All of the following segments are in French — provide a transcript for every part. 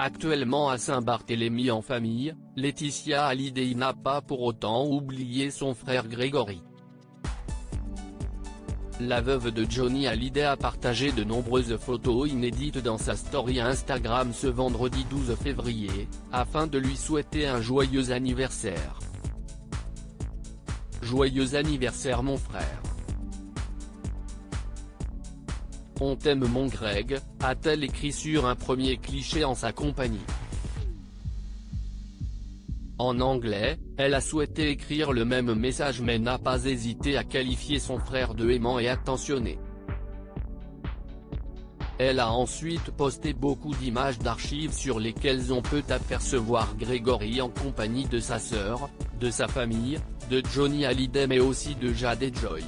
Actuellement à Saint-Barthélemy en famille, Laetitia Hallyday n'a pas pour autant oublié son frère Grégory. La veuve de Johnny Hallyday a partagé de nombreuses photos inédites dans sa story Instagram ce vendredi 12 février, afin de lui souhaiter un joyeux anniversaire. Joyeux anniversaire mon frère. On t'aime mon Greg, a-t-elle écrit sur un premier cliché en sa compagnie. En anglais, elle a souhaité écrire le même message mais n'a pas hésité à qualifier son frère de aimant et attentionné. Elle a ensuite posté beaucoup d'images d'archives sur lesquelles on peut apercevoir Grégory en compagnie de sa sœur, de sa famille, de Johnny Hallyday mais aussi de Jade et Joy.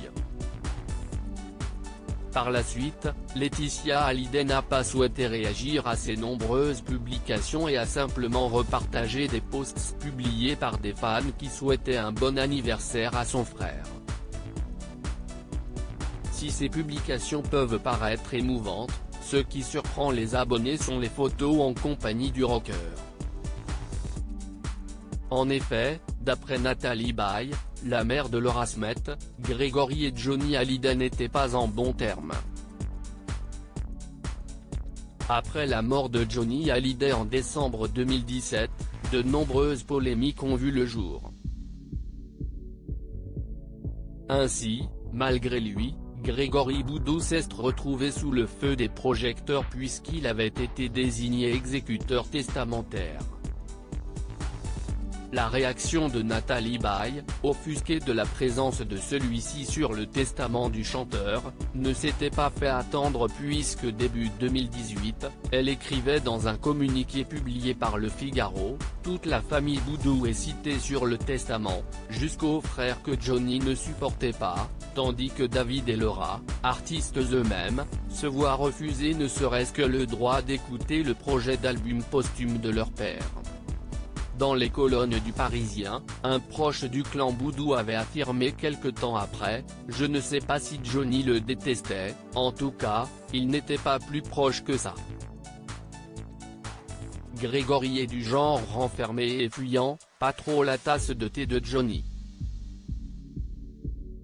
Par la suite, Laetitia Hallyday n'a pas souhaité réagir à ces nombreuses publications et a simplement repartagé des posts publiés par des fans qui souhaitaient un bon anniversaire à son frère. Si ces publications peuvent paraître émouvantes, ce qui surprend les abonnés sont les photos en compagnie du rocker. En effet, d'après Nathalie Baye, la mère de Laura Smet, Grégory et Johnny Hallyday n'étaient pas en bons termes. Après la mort de Johnny Hallyday en décembre 2017, de nombreuses polémiques ont vu le jour. Ainsi, malgré lui, Grégory Boudou s'est retrouvé sous le feu des projecteurs puisqu'il avait été désigné exécuteur testamentaire. La réaction de Nathalie Baye, offusquée de la présence de celui-ci sur le testament du chanteur, ne s'était pas fait attendre puisque début 2018, elle écrivait dans un communiqué publié par Le Figaro, « Toute la famille Boudou est citée sur le testament, jusqu'aux frères que Johnny ne supportait pas, tandis que David et Laura, artistes eux-mêmes, se voient refuser ne serait-ce que le droit d'écouter le projet d'album posthume de leur père ». Dans les colonnes du Parisien, un proche du clan Boudou avait affirmé quelque temps après, « Je ne sais pas si Johnny le détestait, en tout cas, il n'était pas plus proche que ça. » Grégory est du genre renfermé et fuyant, pas trop la tasse de thé de Johnny.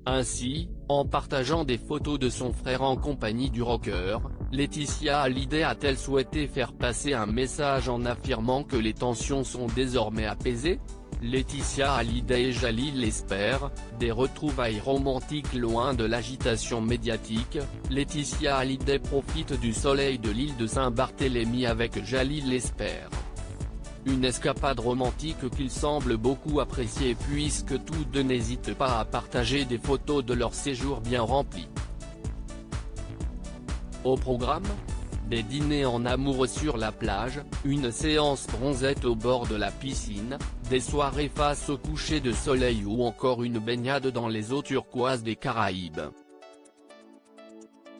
Ainsi, en partageant des photos de son frère en compagnie du rocker, Laetitia Hallyday a-t-elle souhaité faire passer un message en affirmant que les tensions sont désormais apaisées? Laetitia Hallyday et Jalil l'espèrent, des retrouvailles romantiques loin de l'agitation médiatique, Laetitia Hallyday profite du soleil de l'île de Saint-Barthélemy avec Jalil l'espère. Une escapade romantique qu'ils semblent beaucoup apprécier puisque tous deux n'hésitent pas à partager des photos de leur séjour bien rempli. Au programme, des dîners en amoureux sur la plage, une séance bronzette au bord de la piscine, des soirées face au coucher de soleil ou encore une baignade dans les eaux turquoises des Caraïbes.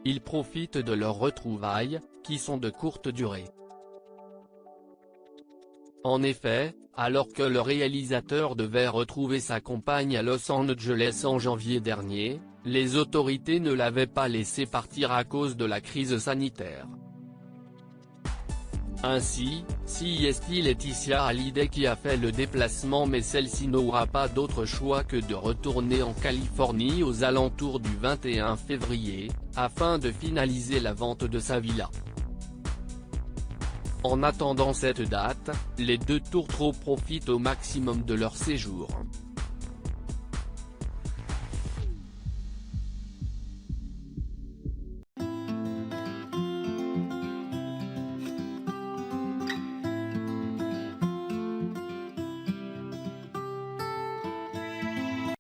Ils profitent de leurs retrouvailles, qui sont de courte durée. En effet, alors que le réalisateur devait retrouver sa compagne à Los Angeles en janvier dernier, les autorités ne l'avaient pas laissé partir à cause de la crise sanitaire. Ainsi, c'est Laetitia Hallyday qui a fait le déplacement mais celle-ci n'aura pas d'autre choix que de retourner en Californie aux alentours du 21 février, afin de finaliser la vente de sa villa. En attendant cette date, les deux tourtereaux profitent au maximum de leur séjour.